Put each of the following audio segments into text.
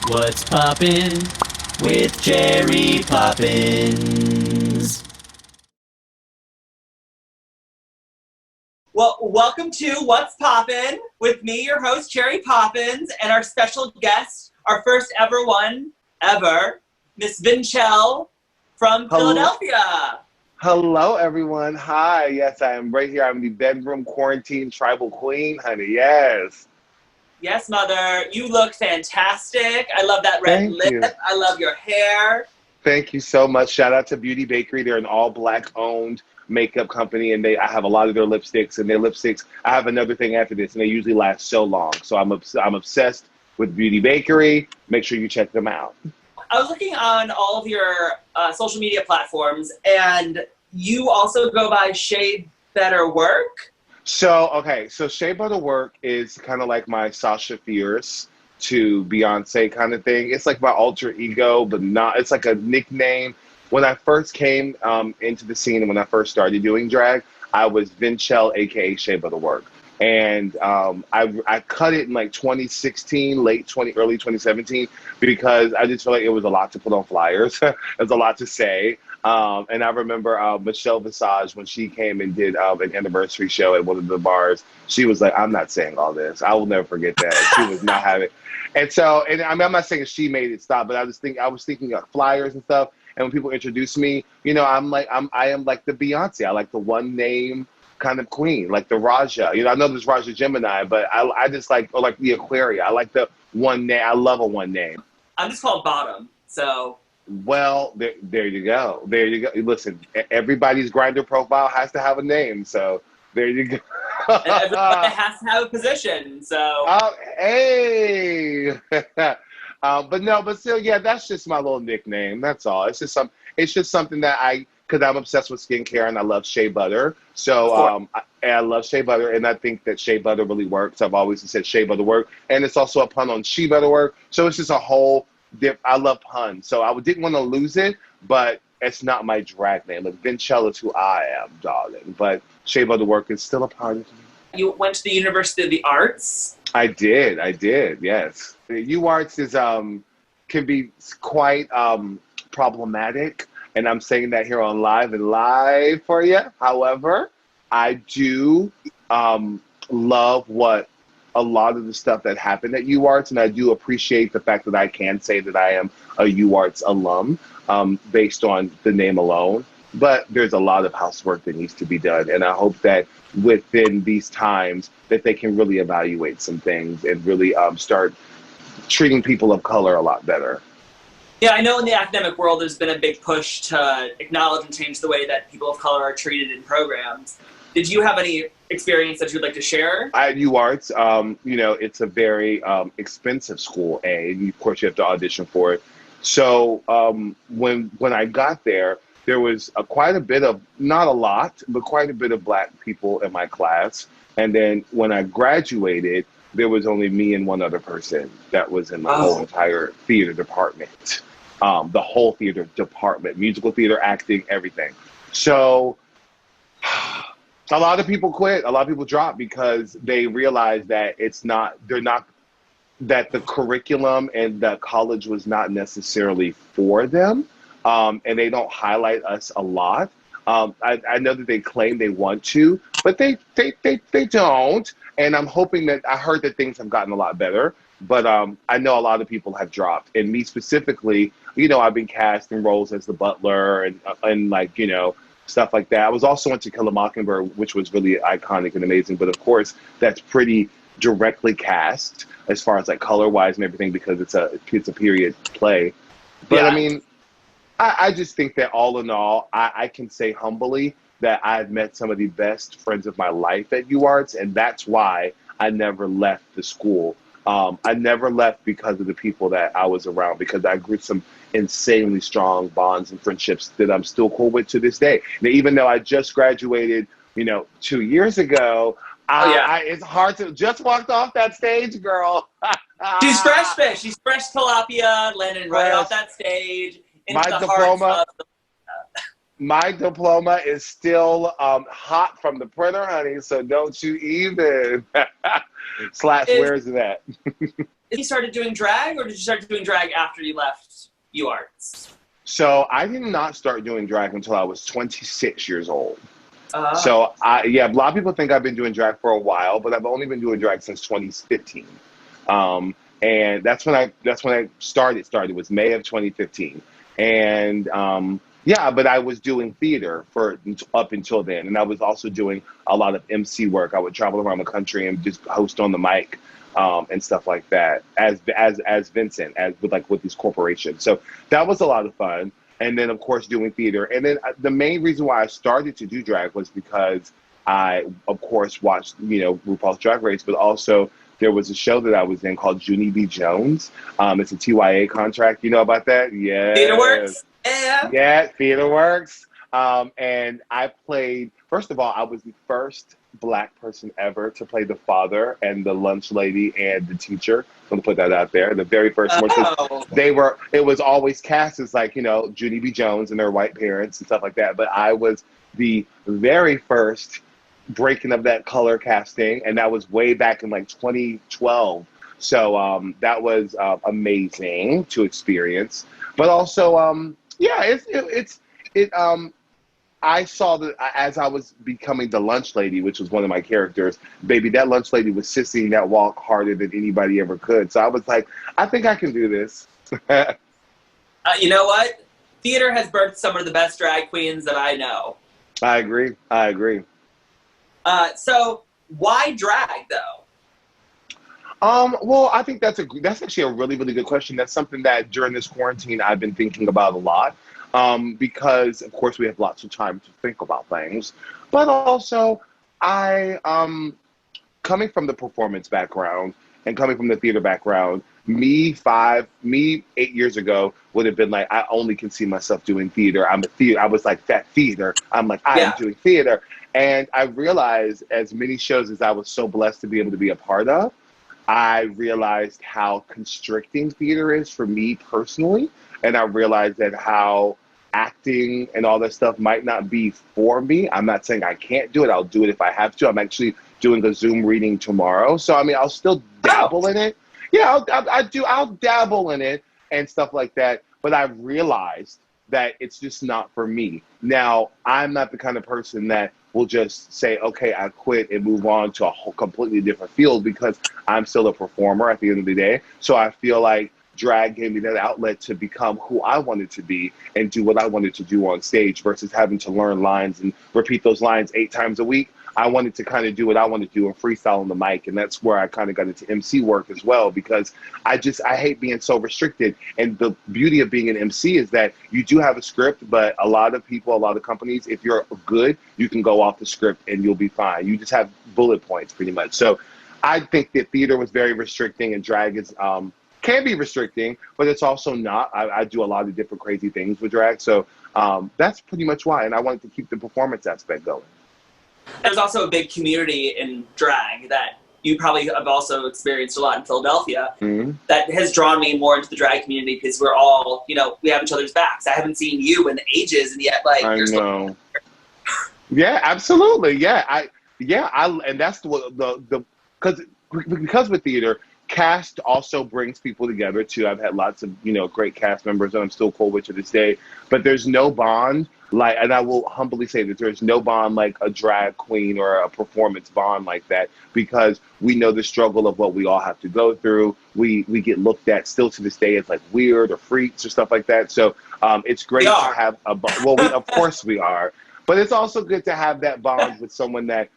What's Poppin' with Cherry Poppins? Well, welcome to What's Poppin' with me, your host, Cherry Poppins, and our special guest, our first ever, Miss VinChelle from Philadelphia. Hello, everyone. Hi. Yes, I am right here. I'm the bedroom quarantine tribal queen, honey. Yes. Yes, mother. You look fantastic. I love that red Thank lip. you. I love your hair. Thank you so much. Shout out to Beauty Bakery. They're an all-black owned makeup company, and I have a lot of their lipsticks. And their lipsticks, I have another thing after this, and they usually last so long. So I'm obsessed with Beauty Bakery. Make sure you check them out. I was looking on all of your social media platforms, and you also go by Shea Better Work. So Shea Butter Work is kind of like my Sasha Fierce to Beyonce kind of thing. It's like my alter ego, but not, it's like a nickname. When I first came into the scene and when I first started doing drag, I was VinChelle, aka Shea Butter Work. And I cut it in like 2016, early 2017, because I just felt like it was a lot to put on flyers. It was a lot to say. And I remember Michelle Visage, when she came and did an anniversary show at one of the bars, she was like, I'm not saying all this. I will never forget that. She was not having it. And so, and I mean, I'm not saying she made it stop, but I was thinking of flyers and stuff. And when people introduce me, you know, I am like the Beyonce. I like the one name kind of queen, like the Raja. You know, I know there's Raja Gemini, but I just like, or like the Aquaria. I like the one name. I love a one name. I'm just called Bottom, so. Well, there you go. There you go. Listen, everybody's Grindr profile has to have a name, so there you go. And everybody has to have a position, so. Oh, hey. But still, yeah, that's just my little nickname. That's all. It's just something that because I'm obsessed with skincare and I love shea butter. So I love shea butter, and I think that shea butter really works. I've always said shea butter work, and it's also a pun on she better work. So it's just a whole dip. I love puns, so I didn't want to lose it, but it's not my drag name. Like VinChelle is who I am, darling. But shea butter work is still a part of me. You went to the University of the Arts. I did, yes. UArts is can be quite problematic, and I'm saying that here on live for you. However, I do love what a lot of the stuff that happened at UArts, and I do appreciate the fact that I can say that I am a UArts alum based on the name alone. But there's a lot of housework that needs to be done, and I hope that within these times that they can really evaluate some things and really start treating people of color a lot better. Yeah, I know in the academic world there's been a big push to acknowledge and change the way that people of color are treated in programs. Did you have any experience that you'd like to share? At UArts, you know, it's a very expensive school, and of course you have to audition for it. So when I got there was quite a bit of, not a lot, but quite a bit of Black people in my class. And then when I graduated, there was only me and one other person that was in my whole entire theater department. The whole theater department, musical theater, acting, everything. So a lot of people quit. A lot of people dropped because they realized that that the curriculum and the college was not necessarily for them. And they don't highlight us a lot. I know that they claim they want to, but they don't. And I'm hoping that, I heard that things have gotten a lot better, but I know a lot of people have dropped. And me specifically, you know, I've been cast in roles as the butler and like, you know, stuff like that. I was also in To Kill a Mockingbird, which was really iconic and amazing. But of course, that's pretty directly cast as far as like color wise and everything, because it's a period play. But yeah. I mean, I just think that all in all, I can say humbly that I've met some of the best friends of my life at UArts, and that's why I never left the school. I never left because of the people that I was around, because I grew some insanely strong bonds and friendships that I'm still cool with to this day. And even though I just graduated, you know, 2 years ago, it's hard to just walk off that stage, girl. She's fresh fish. She's fresh tilapia, landing right off that stage. My diploma is still hot from the printer, honey, so don't you even. / where is it at? you started doing drag, or did you start doing drag after you left UArts? So I did not start doing drag until I was 26 years old. Uh, So a lot of people think I've been doing drag for a while, but I've only been doing drag since 2015. And that's when I started was May of 2015. And yeah, but I was doing theater for up until then, and I was also doing a lot of MC work. I would travel around the country and just host on the mic and stuff like that as Vincent, with these corporations. So that was a lot of fun. And then, of course, doing theater. And then the main reason why I started to do drag was because I, of course, watched, RuPaul's Drag Race, but also there was a show that I was in called Junie B. Jones. It's a TYA contract. You know about that? Yeah. Theater Works? Yeah. Yeah, Theater Works. And I played, first of all, I was the first Black person ever to play the father and the lunch lady and the teacher. I'm going to put that out there. The very first one. It was always cast as Junie B. Jones and their white parents and stuff like that. But I was the very first breaking of that color casting, and that was way back in 2012. So that was amazing to experience. But also, I saw that as I was becoming the lunch lady, which was one of my characters, baby, that lunch lady was sissing that walk harder than anybody ever could. So I was like, I think I can do this. You know what? Theater has birthed some of the best drag queens that I know. I agree. So why drag though? Well, I think that's actually a really, really good question. That's something that during this quarantine I've been thinking about a lot. Because of course we have lots of time to think about things, but also I, coming from the performance background and coming from the theater background, me 8 years ago would have been like, I only can see myself doing theater. I was like that theater. I'm like, I am doing theater. And I realized as many shows as I was so blessed to be able to be a part of, I realized how constricting theater is for me personally. And I realized that how acting and all that stuff might not be for me. I'm not saying I can't do it. I'll do it if I have to. I'm actually doing a Zoom reading tomorrow. So, I mean, I'll still dabble in it. Yeah, I'll dabble in it and stuff like that. But I realized that it's just not for me. Now, I'm not the kind of person that will just say, okay, I quit and move on to a whole completely different field, because I'm still a performer at the end of the day. So I feel like drag gave me that outlet to become who I wanted to be and do what I wanted to do on stage versus having to learn lines and repeat those lines 8 times a week. I wanted to kind of do what I wanted to do and freestyle on the mic. And that's where I kind of got into MC work as well, because I hate being so restricted. And the beauty of being an MC is that you do have a script, but a lot of companies, if you're good, you can go off the script and you'll be fine. You just have bullet points pretty much. So I think that theater was very restricting, and drag is, can be restricting, but it's also not. I do a lot of different crazy things with drag. So that's pretty much why. And I wanted to keep the performance aspect going. There's also a big community in drag that you probably have also experienced a lot in Philadelphia, that has drawn me more into the drag community, because we're all, we have each other's backs. I haven't seen you in ages, and yet, I know. Yeah, absolutely. Yeah, and that's because with theater, cast also brings people together too. I've had lots of great cast members that I'm still cool with to this day, but there's no bond and I will humbly say that there's no bond like a drag queen or a performance bond like that, because we know the struggle of what we all have to go through. We get looked at still to this day as like weird or freaks or stuff like that. So it's great to have of course we are, but it's also good to have that bond with someone that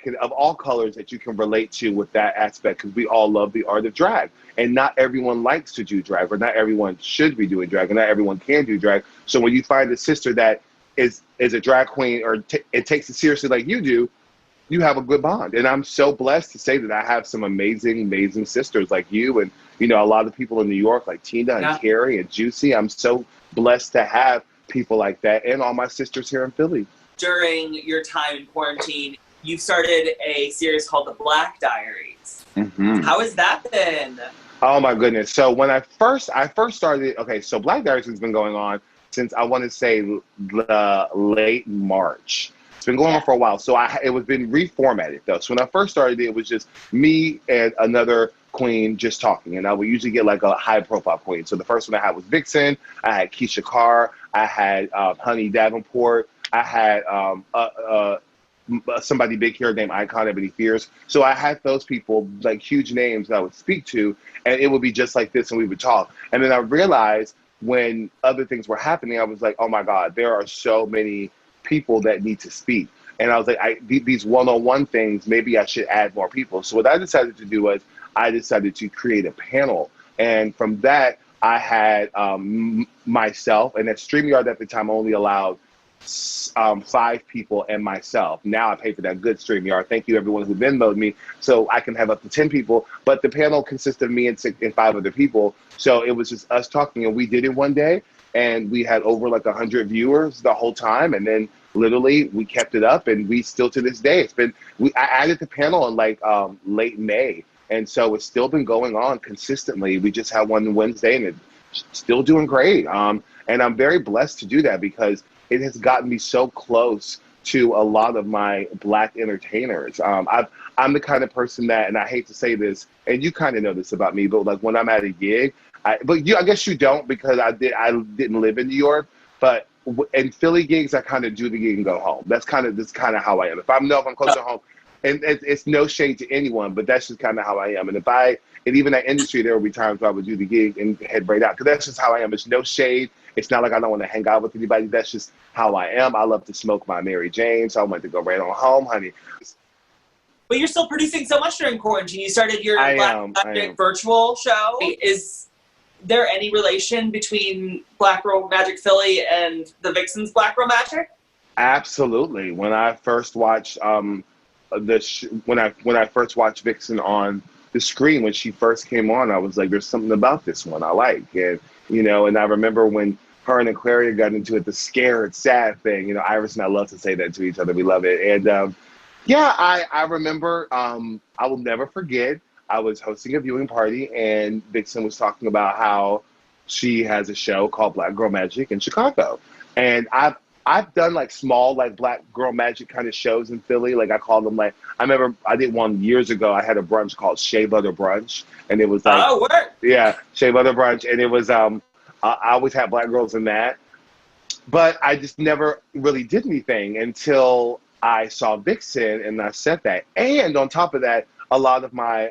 can, of all colors, that you can relate to with that aspect, because we all love the art of drag. And not everyone likes to do drag, or not everyone should be doing drag, and not everyone can do drag. So when you find a sister that is a drag queen, or it takes it seriously like you do, you have a good bond. And I'm so blessed to say that I have some amazing, amazing sisters like you, and a lot of people in New York like Tina and Carrie and Juicy. I'm so blessed to have people like that, and all my sisters here in Philly. During your time in quarantine, you started a series called the Black Diaries. How has that been? Oh my goodness. So when I first started, so Black Diaries has been going on since, I want to say, the late March. It's been going on for a while. So it was been reformatted though. So when I first started, it was just me and another queen just talking, and I would usually get like a high profile queen. So the first one I had was Vixen. I had Keisha Carr. I had Honey Davenport. I had somebody big here named Icon Ebony Fears. So I had those people, like huge names that I would speak to, and it would be just like this, and we would talk. And then I realized when other things were happening, I was like, oh my God, there are so many people that need to speak. And I was like, these one-on-one things, maybe I should add more people. So what I decided to do was I decided to create a panel. And from that, I had myself, and at StreamYard at the time only allowed 5 people and myself. Now I pay for that good StreamYard. Thank you everyone who Venmo'd me, so I can have up to 10 people. But the panel consists of me and 5 other people. So it was just us talking, and we did it one day, and we had over like 100 viewers the whole time. And then literally we kept it up, and we still to this day. I added the panel in like late May, and so it's still been going on consistently. We just had one Wednesday, and it's still doing great. And I'm very blessed to do that because it has gotten me so close to a lot of my Black entertainers. I'm the kind of person that, and I hate to say this, and you kind of know this about me, but like when I'm at a gig, I guess you don't, because I didn't live in New York, but in Philly gigs, I kind of do the gig and go home. That's kind of how I am. If I'm close to home, and it's no shade to anyone, but that's just kind of how I am. And even that industry, there will be times where I would do the gig and head right out, because that's just how I am. It's no shade. It's not like I don't want to hang out with anybody. That's just how I am. I love to smoke my Mary Jane, so I went to go right on home, honey. But you're still producing so much during quarantine. You started your Black Magic virtual show. Is there any relation between Black Girl Magic Philly and the Vixen's Black Girl Magic? Absolutely. When I first watched when I first watched Vixen on the screen when she first came on, I was like, "There's something about this one I like." And I remember when her and Aquaria got into it, the scared, sad thing. Iris and I love to say that to each other. We love it. And I remember. I will never forget. I was hosting a viewing party, and Vixen was talking about how she has a show called Black Girl Magic in Chicago, and I've done like small like Black Girl Magic kind of shows in Philly. Like I call them like, I remember I did one years ago. I had a brunch called Shea Butter Brunch, and it was like, oh, what? Yeah, Shea Butter Brunch, and it was I always had Black girls in that, but I just never really did anything until I saw Vixen, and I said that. And on top of that, a lot of my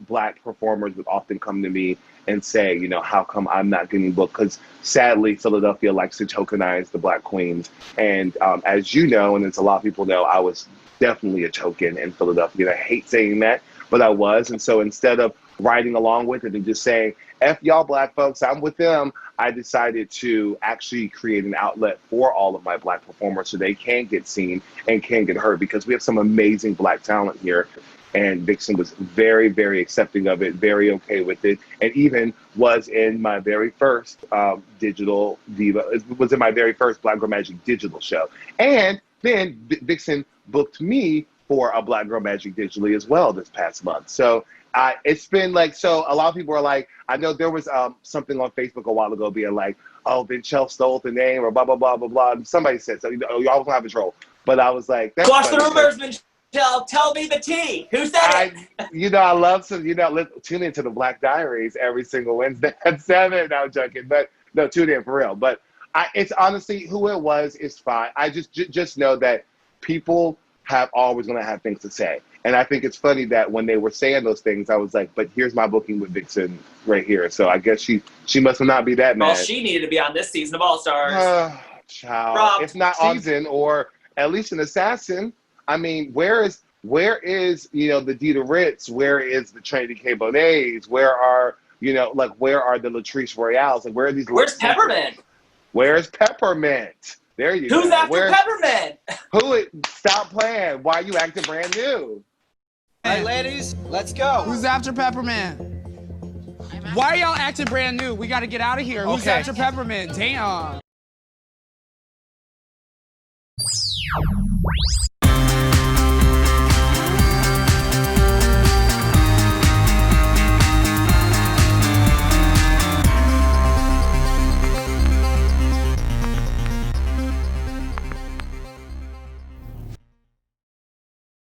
Black performers would often come to me and say, how come I'm not getting booked? Because sadly, Philadelphia likes to tokenize the Black queens. And as you know, and as a lot of people know, I was definitely a token in Philadelphia. And I hate saying that, but I was. And so instead of riding along with it and just saying, F y'all Black folks, I'm with them, I decided to actually create an outlet for all of my Black performers so they can get seen and can get heard, because we have some amazing Black talent here. And Vixen was very, very accepting of it, very okay with it, and even was in my very first digital diva. It was in my very first Black Girl Magic digital show. And then Vixen booked me for a Black Girl Magic digitally as well this past month. So it's been like, so a lot of people are like, I know there was something on Facebook a while ago being like, oh, VinChelle stole the name or blah, blah, blah, blah, blah. And somebody said, so y'all don't have control. But I was like, that's Watch the rumors, VinChelle. Tell me the tea. Who said it? I love to, tune into the Black Diaries every single Wednesday at 7. No, I'm joking. But no, tune in for real. But it's honestly, who it was is fine. I just know that people have always going to have things to say. And I think it's funny that when they were saying those things, I was like, but here's my booking with Vixen right here. So I guess she must not be that mad. Well, she needed to be on this season of All Stars. Child. Rob, if not season, or at least an assassin. I mean, where is the Dita Ritz? Where is the Trinity K. Bonets? Where are the Latrice Royales? Like, where are these? Where's Peppermint? Where's Peppermint? There you go. Who's after Peppermint? Stop playing. Why are you acting brand new? Hey, ladies, let's go. Who's after Peppermint? Why are y'all acting brand new? We gotta get out of here. Who's after Peppermint? Damn.